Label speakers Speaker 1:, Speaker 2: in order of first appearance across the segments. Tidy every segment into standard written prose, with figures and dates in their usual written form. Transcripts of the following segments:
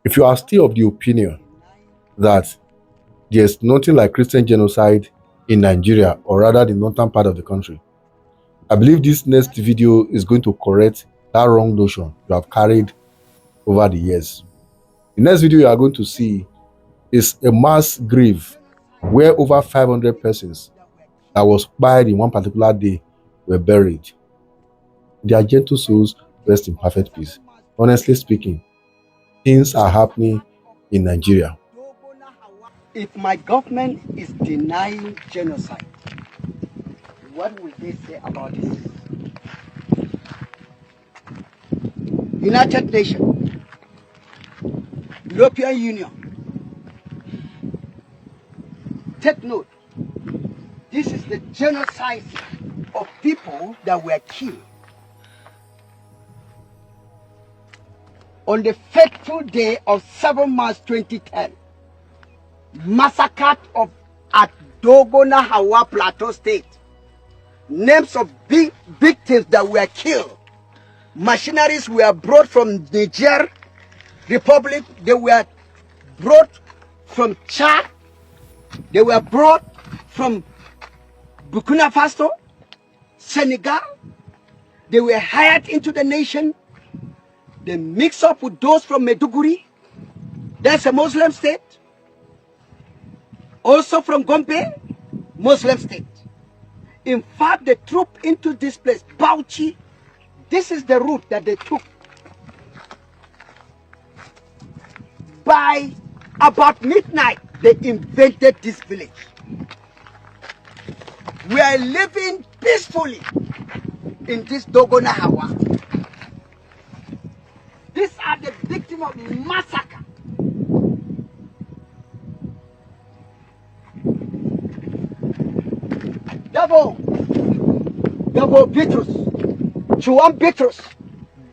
Speaker 1: If you are still of the opinion that there's nothing like Christian genocide in Nigeria, or rather the northern part of the country, I believe this next video is going to correct that wrong notion you have carried over the years. The next video you are going to see is a mass grave where over 500 persons that was buried in one particular day were buried. Their gentle souls rest in perfect peace. Honestly speaking, things are happening in Nigeria.
Speaker 2: If my government is denying genocide, what will they say about this? United Nations, European Union, take note. This is the genocide of people that were killed on the fateful day of 7 March 2010. Massacre at Dogo Nahawa, Plateau State. Names of victims that were killed. Machineries were brought from Niger Republic. They were brought from Chad. They were brought from Burkina Faso, Senegal. They were hired into the nation. They mix up with those from Maiduguri. That's a Muslim state. Also from Gombe, Muslim state. In fact, they trooped into this place, Bauchi. This is the route that they took. By about midnight, they invaded this village. We are living peacefully in this Dogo Nahawa. These are the victims of massacre. Dogo Bitrus, Chuan Bitrus,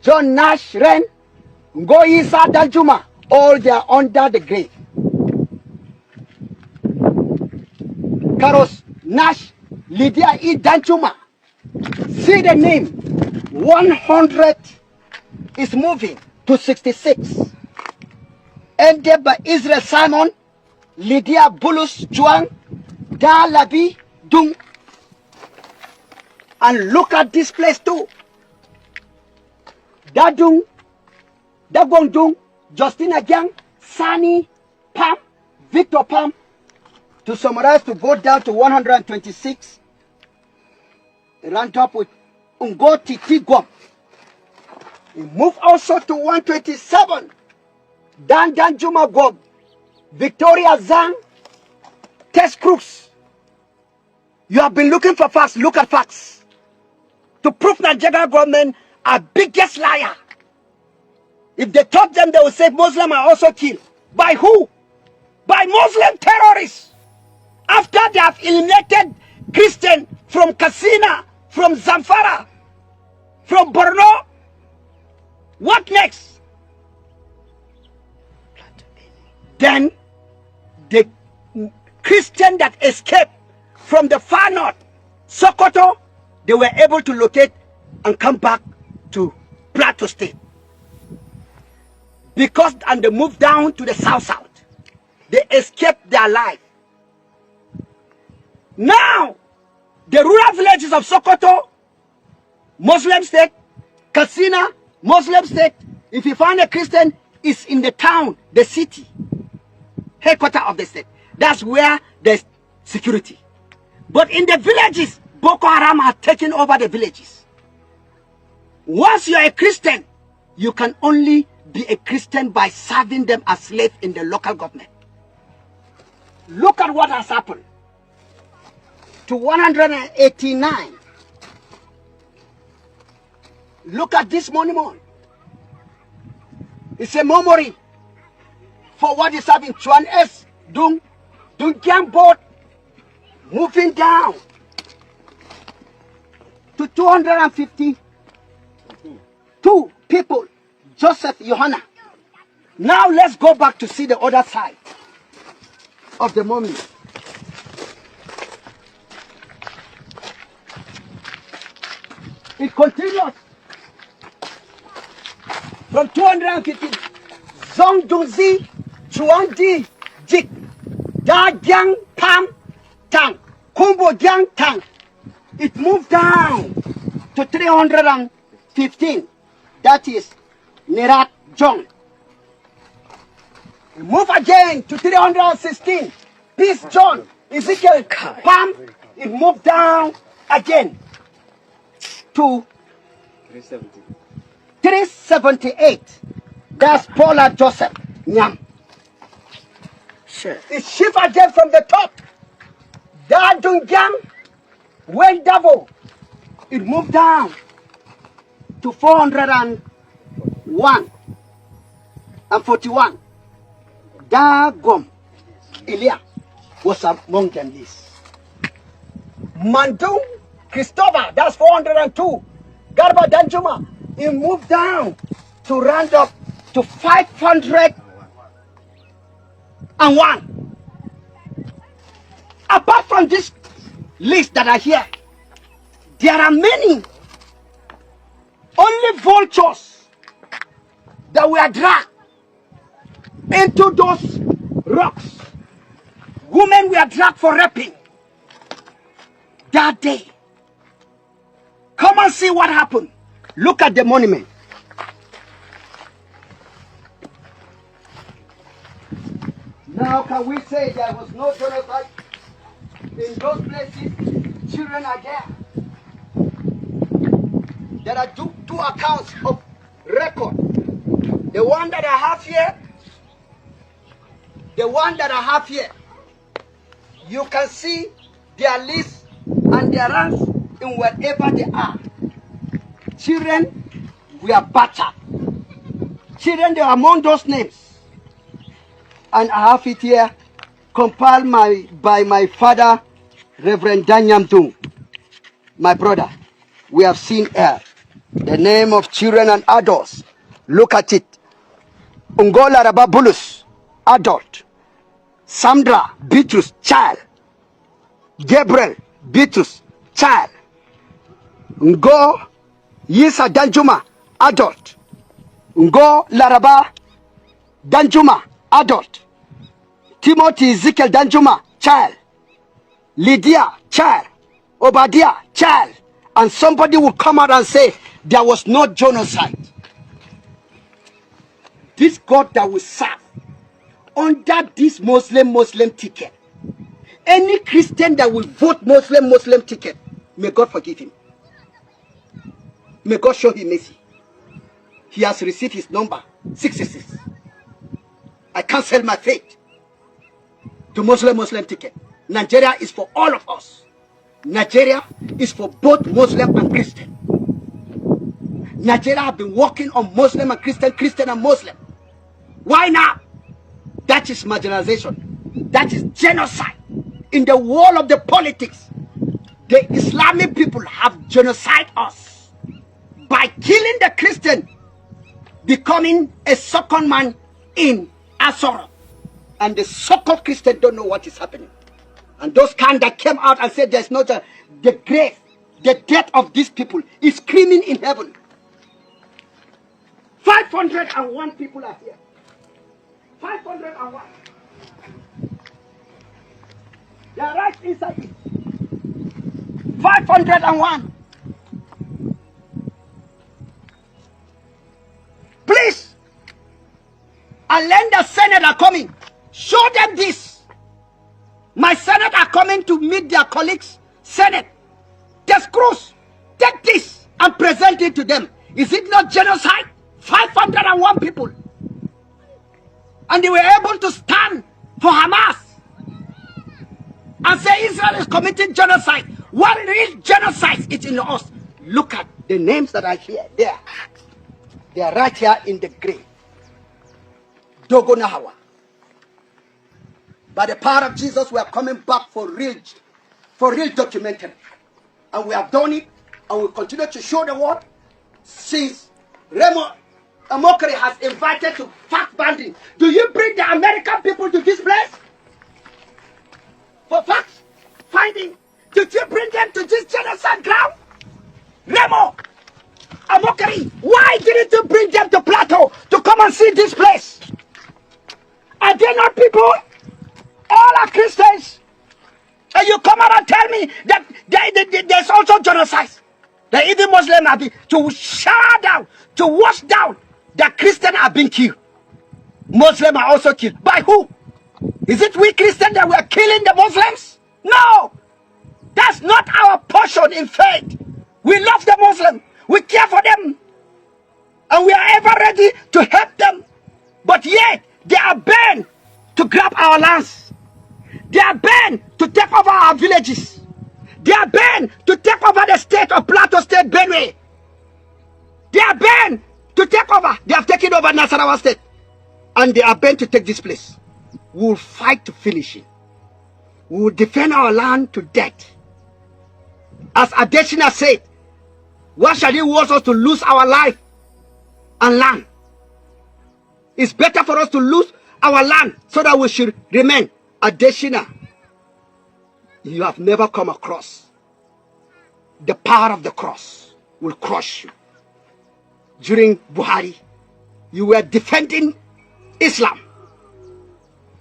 Speaker 2: John Nash Ren, Ngoisa Danjuma, all they are under the grave. Karos Nash, Lydia E. Danjuma. See the name, 100 is moving to 66. Ended by Israel Simon, Lydia Bulus Juan, Da Labi Dung. And look at this place too. Dadung, Dagong Dung, Justina Gang, Sani, Pam, Victor Pam. To summarize, to go down to 126. Run up with Ungoti Tigwam. We move also to 127. Dan Juma Gob, Victoria Zang, Test Crooks. You have been looking for facts. Look at facts. To prove Nigerian government are biggest liar. If they touch them, they will say Muslims are also killed. By who? By Muslim terrorists. After they have eliminated Christian from Katsina, from Zamfara, from Borno, what next? Then the Christian that escaped from the far north, Sokoto, they were able to locate and come back to Plateau State. And they moved down to the south. They escaped their life. Now, the rural villages of Sokoto, Muslim state, Katsina, Muslim state, if you find a Christian, it's in the town, the city, headquarters of the state. That's where there's security. But in the villages, Boko Haram have taken over the villages. Once you're a Christian, you can only be a Christian by serving them as slaves in the local government. Look at what has happened to 189. Look at this monument. It's a memory for what is happening. Chuan S. Dung Gang boat moving down to 252 people. Joseph Johanna. Now let's go back to see the other side of the mummy. It continues from 250. Zong Dunzi, Chuan Di, Jik, Da Jiang Pam Tang, Kumbo Jiang Tang. It moved down to 315. That is Nerat Jong. It moved again to 316. Peace John, Ezekiel Pam. It moved down again to 378. That's Paula Joseph Nyam.
Speaker 3: Sure.
Speaker 2: It shift again from the top. Da Dungyang, Wen Davo. It moved down to 401 and 41. Da Gom Elia was among them this. Mandung Christopher, that's 402. Garba Danjuma, it moved down to round up to 501. Apart from this list that are here, there are many. Only vultures that were dragged into those rocks. Women were dragged for raping that day. Come and see what happened. Look at the monument. Now can we say there was no genocide in those places? Children are there. There are two accounts of record. The one that I have here, the one that I have here, you can see their list and their ranks in wherever they are. Children were battered. Children, they are among those names. And I have it here, compiled by my father, Reverend Danyam Dung, my brother. We have seen here the name of children and adults. Look at it. Ungola Rababulus, adult. Sandra Bitrus, child. Gabriel Bitrus, child. Ngo Yisa Danjuma, adult. Ngo Laraba Danjuma, adult. Timothy Ezekiel Danjuma, child. Lydia, child. Obadiah, child. And somebody will come out and say there was no genocide. This God that we serve, under this Muslim ticket, any Christian that will vote Muslim ticket, may God forgive him. May God show him mercy. He has received his number 66. I cancel my faith to Muslim ticket. Nigeria is for all of us. Nigeria is for both Muslim and Christian. Nigeria have been working on Muslim and Christian and Muslim. Why now? That is marginalization. That is genocide. In the world of the politics, the Islamic people have genocide us by killing the Christian, becoming a second man in Asoro. And the so-called Christian don't know what is happening. And those kind that came out and said there's not the grave, the death of these people is screaming in heaven. 501 people are here. 501. They are right inside it. 501. Please, and then the Senate are coming. Show them this. My Senate are coming to meet their colleagues. Senate, the screws, take this and present it to them. Is it not genocide? 501 people. And they were able to stand for Hamas and say Israel is committing genocide. What real genocide is in us? Look at the names that are here. There. They are right here in the grave. Dogo Nahawa. By the power of Jesus, we are coming back for real documentary. And we have done it, and we continue to show the world since Remo Amokri has invited to fact banding. Do you bring the American people to this place for fact finding? Did you bring them to this genocide ground? Remo Amokri, why didn't you bring them to Plateau to come and see this place? they not people? All are Christians. And you come out and tell me that there's also genocide. That even Muslims are being, to shower down, to wash down, that Christians are being killed. Muslims are also killed. By who? Is it we Christians that were killing the Muslims? No! That's not our portion in faith. We love the Muslims. We care for them. And we are ever ready to help them. But yet, they are bent to grab our lands. They are bent to take over our villages. They are bent to take over the state of Plateau State, Benue. They are bent to take over. They have taken over Nasarawa State. And they are bent to take this place. We will fight to finish it. We will defend our land to death. As Adesina said, why shall he want us to lose our life and land? It's better for us to lose our land so that we should remain. Adesina, you have never come across the power of the cross will crush you. During Buhari, you were defending Islam.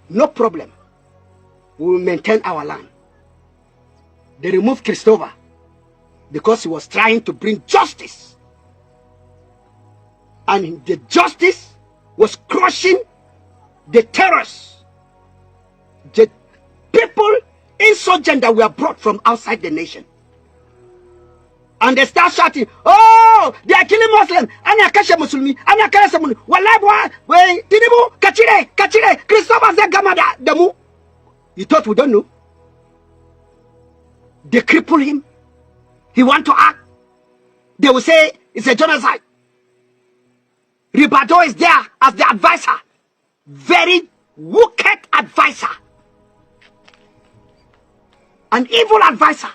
Speaker 2: No problem. We will maintain our land. They removed Christopher because he was trying to bring justice. And the justice was crushing the terrorists. The people insurgent that were brought from outside the nation. And they start shouting, oh, they are killing Muslims. Anya kashe Muslimi, anya kashe Muslimi. Wallahi, we Tinubu, kachire, Christopher Zegamada, Damu. You thought we don't know? They cripple him. He want to act. They will say it's a genocide. Ribado is there as the advisor. Very wicked advisor. An evil advisor.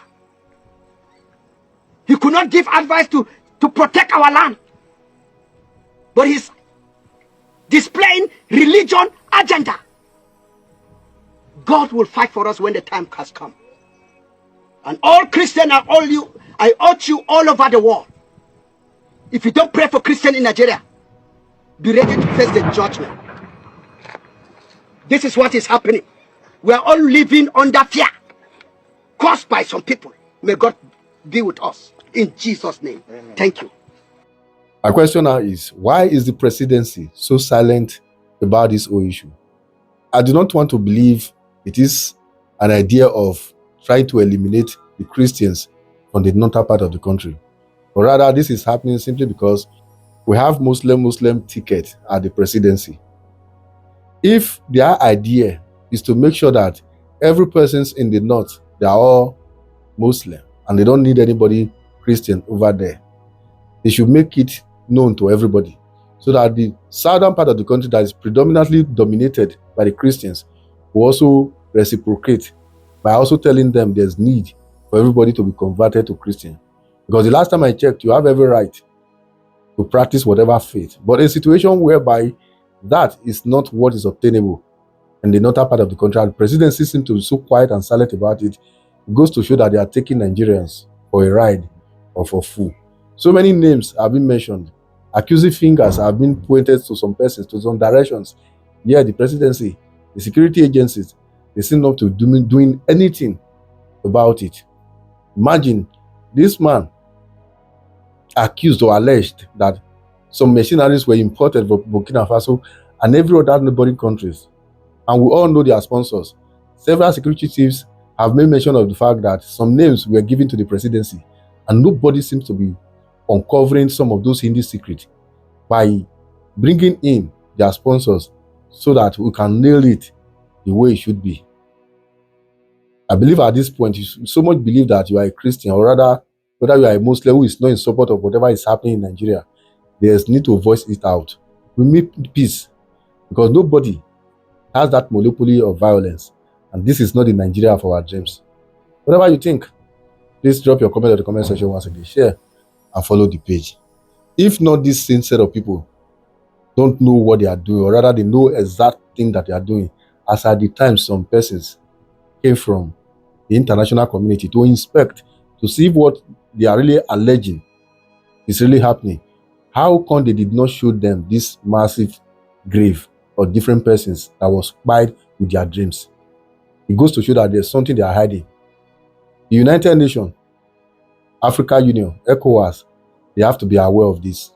Speaker 2: He could not give advice to protect our land. But he's displaying religion agenda. God will fight for us when the time has come. And all Christians are all you. I urge you all over the world. If you don't pray for Christians in Nigeria, be ready to face the judgment. This is what is happening. We are all living under fear caused by some people. May God be with us. In Jesus' name. Amen. Thank you.
Speaker 1: My question now is, why is the presidency so silent about this whole issue? I do not want to believe it is an idea of trying to eliminate the Christians from the northern part of the country. But rather, this is happening simply because we have Muslim ticket at the presidency. If their idea is to make sure that every person in the north, they are all Muslim and they don't need anybody Christian over there, they should make it known to everybody so that the southern part of the country that is predominantly dominated by the Christians will also reciprocate by also telling them there's need for everybody to be converted to Christian. Because the last time I checked, you have every right to practice whatever faith. But a situation whereby that is not what is obtainable in the northern part of the country, and the presidency seems to be so quiet and silent about it, it goes to show that they are taking Nigerians for a ride or for fool. So many names have been mentioned. Accusing fingers have been pointed to some persons, to some directions. Yeah, the presidency, the security agencies, they seem not to be doing anything about it. Imagine this man accused or alleged that some mercenaries were imported from Burkina Faso and every other neighboring countries. And we all know their sponsors. Several security chiefs have made mention of the fact that some names were given to the presidency and nobody seems to be uncovering some of those Hindi secrets by bringing in their sponsors so that we can nail it the way it should be. I believe at this point, you so much believe that you are a Christian, or rather, whether you are a Muslim who is not in support of whatever is happening in Nigeria, there's need to voice it out. We need peace because nobody has that monopoly of violence. And this is not the Nigeria of our dreams. Whatever you think, please drop your comment in the comment section once again. Share and follow the page. If not, this same set of people don't know what they are doing, or rather they know exact thing that they are doing, as at the time some persons came from the international community to inspect, to see what they are really alleging is really happening. How come they did not show them this massive grave or different persons that was spied with their dreams. It goes to show that there's something they are hiding. The United Nations, Africa Union, ECOWAS, they have to be aware of this.